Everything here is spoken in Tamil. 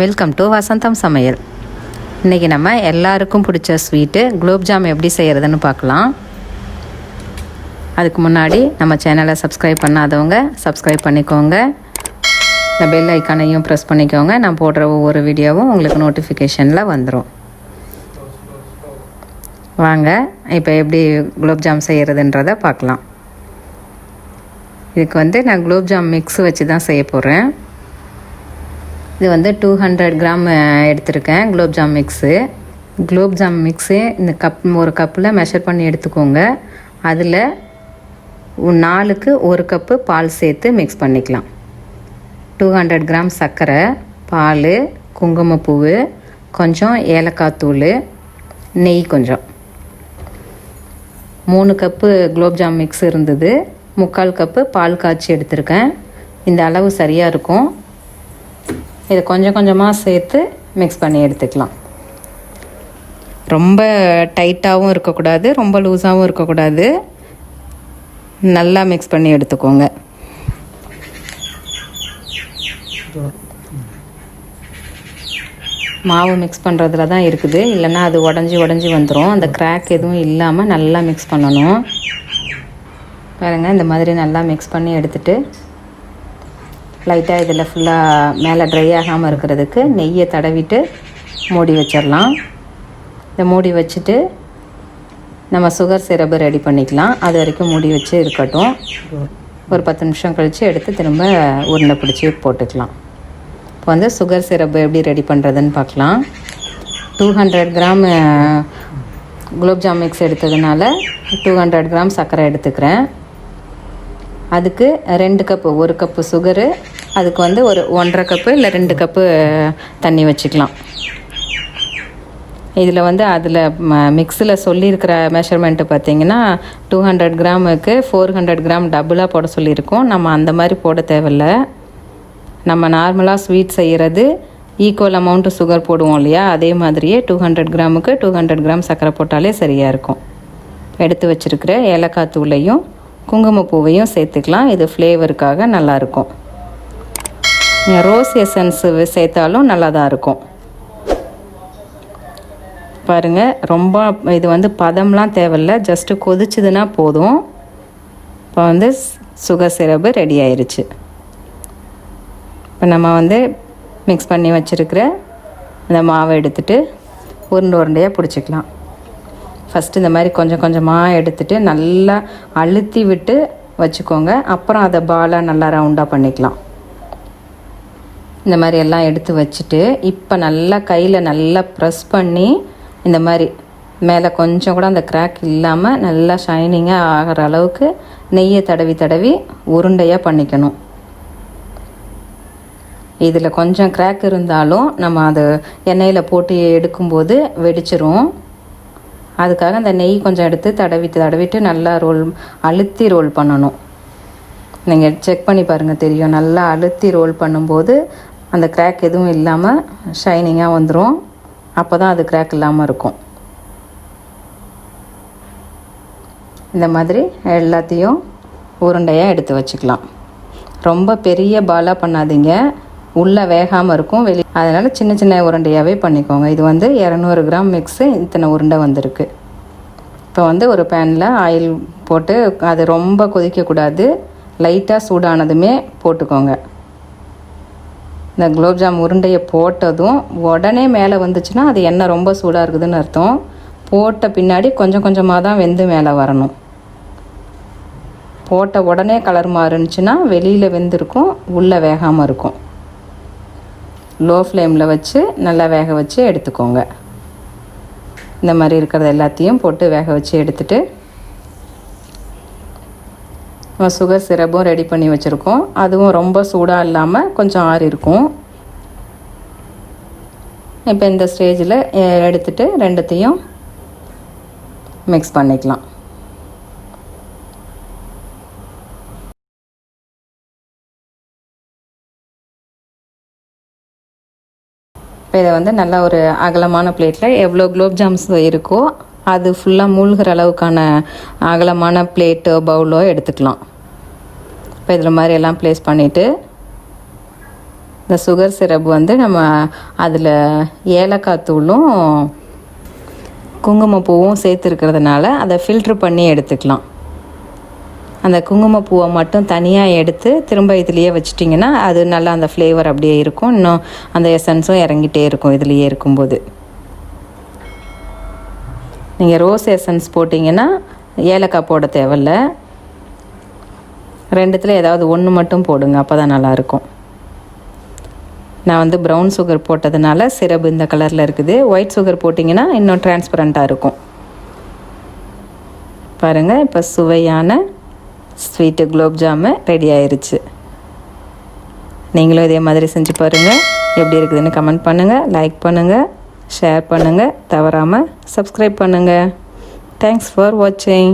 வெல்கம் டு வசந்தம் சமையல். இன்றைக்கி நம்ம எல்லாருக்கும் பிடிச்ச ஸ்வீட்டு குலோப் ஜாம் எப்படி செய்கிறதுன்னு பார்க்கலாம். அதுக்கு முன்னாடி நம்ம சேனலை சப்ஸ்கிரைப் பண்ணாதவங்க சப்ஸ்கிரைப் பண்ணிக்கோங்க. இந்த பெல் ஐக்கானையும் ப்ரெஸ் பண்ணிக்கோங்க. நான் போடுற ஒவ்வொரு வீடியோவும் உங்களுக்கு நோட்டிஃபிகேஷனில் வந்துடும். வாங்க இப்போ எப்படி குலோப் ஜாம் செய்கிறதுன்றதை பார்க்கலாம். இதுக்கு நான் குலோப் ஜாம் மிக்ஸ் வச்சு தான் செய்ய போகிறேன். இது 200 கிராம் எடுத்திருக்கேன் gulab jam mix. Gulab jam mix இந்த ஒரு கப்பில் மெஷர் பண்ணி எடுத்துக்கோங்க. அதில் 4க்கு 1 கப்பு பால் சேர்த்து மிக்ஸ் பண்ணிக்கலாம். 200 கிராம் சர்க்கரை, பால், குங்குமப்பூவு, கொஞ்சம் ஏலக்காய் தூள், நெய் கொஞ்சம். 3 கப்பு குலோப் ஜாம் மிக்ஸ் இருந்தது. 3/4 கப்பு பால் காய்ச்சி எடுத்திருக்கேன். இந்த அளவு சரியாக இருக்கும். இதை கொஞ்சம் கொஞ்சமாக சேர்த்து மிக்ஸ் பண்ணி எடுத்துக்கலாம். ரொம்ப டைட்டாகவும் இருக்கக்கூடாது, ரொம்ப லூஸாகவும் இருக்கக்கூடாது. நல்லா மிக்ஸ் பண்ணி எடுத்துக்கோங்க. மாவு மிக்ஸ் பண்ணுறதுல தான் இருக்குது, இல்லைன்னா அது உடஞ்சி வந்துடும். அந்த கிராக் எதுவும் இல்லாமல் நல்லா மிக்ஸ் பண்ணணும். பாருங்கள், இந்த மாதிரி நல்லா மிக்ஸ் பண்ணி எடுத்துகிட்டு லைட்டாக இதில் ஃபுல்லாக மேலே ட்ரை ஆகாமல் இருக்கிறதுக்கு நெய்யை தடவிட்டு மூடி வச்சிடலாம். இதை மூடி வச்சுட்டு நம்ம சுகர் சிரப்பு ரெடி பண்ணிக்கலாம். அது வரைக்கும் மூடி வச்சு இருக்கட்டும். ஒரு 10 நிமிஷம் கழித்து எடுத்து திரும்ப உருண்டை பிடிச்சி போட்டுக்கலாம். இப்போ சுகர் சிரப்பு எப்படி ரெடி பண்ணுறதுன்னு பார்க்கலாம். 200 கிராம் குலோப் ஜாம் மிக்ஸ் எடுத்ததுனால 200 கிராம் சர்க்கரை எடுத்துக்கிறேன். அதுக்கு 2 கப்பு, 1 கப்பு சுகரு, அதுக்கு ஒரு 1.5 கப்பு இல்லை 2 கப்பு தண்ணி வச்சுக்கலாம். இதில் அதில் மிக்ஸில் சொல்லியிருக்கிற மெஷர்மெண்ட்டு பார்த்திங்கன்னா 200 கிராமுக்கு 400 கிராம் டபுளாக போட சொல்லியிருக்கோம். நம்ம அந்த மாதிரி போட தேவையில்லை. நம்ம நார்மலாக ஸ்வீட் செய்கிறது ஈக்குவல் அமௌண்ட்டு சுகர் போடுவோம் இல்லையா, அதே மாதிரியே 200 கிராமுக்கு 200 கிராம் சர்க்கரை போட்டாலே சரியாக இருக்கும். எடுத்து வச்சுருக்கிற ஏலக்காய் தூளையும் குங்குமப்பூவையும் சேர்த்துக்கலாம். இது ஃப்ளேவருக்காக நல்லாயிருக்கும். ரோஸ் எசன்ஸ் சேர்த்தாலும் நல்லா தான் இருக்கும். பாருங்கள், ரொம்ப இது பதம்லாம் தேவையில்லை, ஜஸ்ட்டு கொதிச்சுதுன்னா போதும். இப்போ சுகர் சிரப்பு ரெடி ஆயிடுச்சு. இப்போ நம்ம மிக்ஸ் பண்ணி வச்சுருக்கிற இந்த மாவை எடுத்துகிட்டு உருண்டையாக பிடிச்சிக்கலாம். ஃபஸ்ட்டு இந்த மாதிரி கொஞ்சம் கொஞ்சமாக எடுத்துகிட்டு நல்லா அழுத்தி விட்டு வச்சுக்கோங்க. அப்புறம் அதை பாலாக நல்லா ரவுண்டாக பண்ணிக்கலாம். இந்த மாதிரி எல்லாம் எடுத்து வச்சுட்டு இப்போ நல்லா கையில் நல்லா ப்ரெஸ் பண்ணி இந்த மாதிரி மேலே கொஞ்சம் கூட அந்த கிராக் இல்லாமல் நல்லா ஷைனிங்காக ஆகிற அளவுக்கு நெய்யை தடவி உருண்டையாக பண்ணிக்கணும். இதில் கொஞ்சம் கிராக் இருந்தாலும் நம்ம அது எண்ணெயில் போட்டு எடுக்கும்போது வெடிச்சிரும். அதுக்காக அந்த நெய் கொஞ்சம் எடுத்து தடவிட்டு நல்லா அழுத்தி ரோல் பண்ணணும். நீங்கள் செக் பண்ணி பாருங்கள், தெரியும். நல்லா அழுத்தி ரோல் பண்ணும்போது அந்த கிராக் எதுவும் இல்லாமல் ஷைனிங்காக வந்துடும். அப்போ தான் அது கிராக் இல்லாமல் இருக்கும். இந்த மாதிரி எல்லாத்தையும் உருண்டையாக எடுத்து வச்சுக்கலாம். ரொம்ப பெரிய பாலாக பண்ணாதீங்க, உள்ளே வேகாமல் இருக்கும், அதனால் சின்ன சின்ன உருண்டையாகவே பண்ணிக்கோங்க. இது 200 கிராம் மிக்ஸு இத்தனை உருண்டை வந்திருக்கு. இப்போ ஒரு பேனில் ஆயில் போட்டு அது ரொம்ப கொதிக்கக்கூடாது, லைட்டாக சூடானதுமே போட்டுக்கோங்க. இந்த குலோப் ஜாம் உருண்டையை போட்டதும் உடனே மேலே வந்துச்சுன்னா அது எண்ணெய் ரொம்ப சூடாக இருக்குதுன்னு அர்த்தம். போட்ட பின்னாடி கொஞ்சம் கொஞ்சமாக தான் வெந்து மேலே வரணும். போட்ட உடனே கலர் மாறுனுச்சுன்னா வெளியில் வெந்திருக்கும், உள்ளே வேகாமல் இருக்கும். லோ ஃப்ளேமில் வச்சு நல்லா வேக வச்சு எடுத்துக்கோங்க. இந்த மாதிரி இருக்கிறது எல்லாத்தையும் போட்டு வேக வச்சு எடுத்துட்டு சுகர் சிரப்பும் ரெடி பண்ணி வச்சுருக்கோம். அதுவும் ரொம்ப சூடாக இல்லாமல் கொஞ்சம் ஆறி இருக்கும். இப்போ இந்த ஸ்டேஜில் எடுத்துட்டு ரெண்டுத்தையும் மிக்ஸ் பண்ணிக்கலாம். இப்போ இதை நல்லா ஒரு அகலமான பிளேட்டில் எவ்வளோ குலோப் ஜாம்ஸ் இருக்கோ அது ஃபுல்லாக மூழ்கிற அளவுக்கான அகலமான பிளேட்டோ பவுலோ எடுத்துக்கலாம். இப்போ இதில் மாதிரி எல்லாம் ப்ளேஸ் பண்ணிவிட்டு இந்த சுகர் சிரப் வந்து நம்ம அதில் ஏலக்காய் தூளும் குங்குமப்பூவும் சேர்த்துருக்கிறதுனால அதை ஃபில்ட்ரு பண்ணி எடுத்துக்கலாம். அந்த குங்குமப்பூவை மட்டும் தனியாக எடுத்து திரும்ப இதுலேயே வச்சிட்டிங்கன்னா அது நல்லா அந்த ஃப்ளேவர் அப்படியே இருக்கும். இன்னும் அந்த எசன்ஸும் இறங்கிட்டே இருக்கும் இதுலேயே இருக்கும்போது. நீங்கள் ரோஸ் எசன்ஸ் போட்டிங்கன்னா ஏலக்காய் போட தேவையில்ல. ரெண்டுத்தில் ஏதாவது ஒன்று மட்டும் போடுங்க, அப்போ தான் நல்லாயிருக்கும். நான் வந்து ப்ரௌன் சுகர் போட்டதுனால சிரப் இந்த கலரில் இருக்குது. ஒயிட் சுகர் போட்டிங்கன்னா இன்னும் டிரான்ஸ்பரண்ட்டாக இருக்கும். பாருங்கள், இப்போ சுவையான ஸ்வீட்டு குலோப் ஜாமு ரெடி ஆயிருச்சு. நீங்களும் இதே மாதிரி செஞ்சு பாருங்கள். எப்படி இருக்குதுன்னு கமெண்ட் பண்ணுங்கள், லைக் பண்ணுங்கள், ஷேர் பண்ணுங்கள், தவறாமல் சப்ஸ்கிரைப் பண்ணுங்கள். தேங்க்ஸ் ஃபார் வாட்சிங்.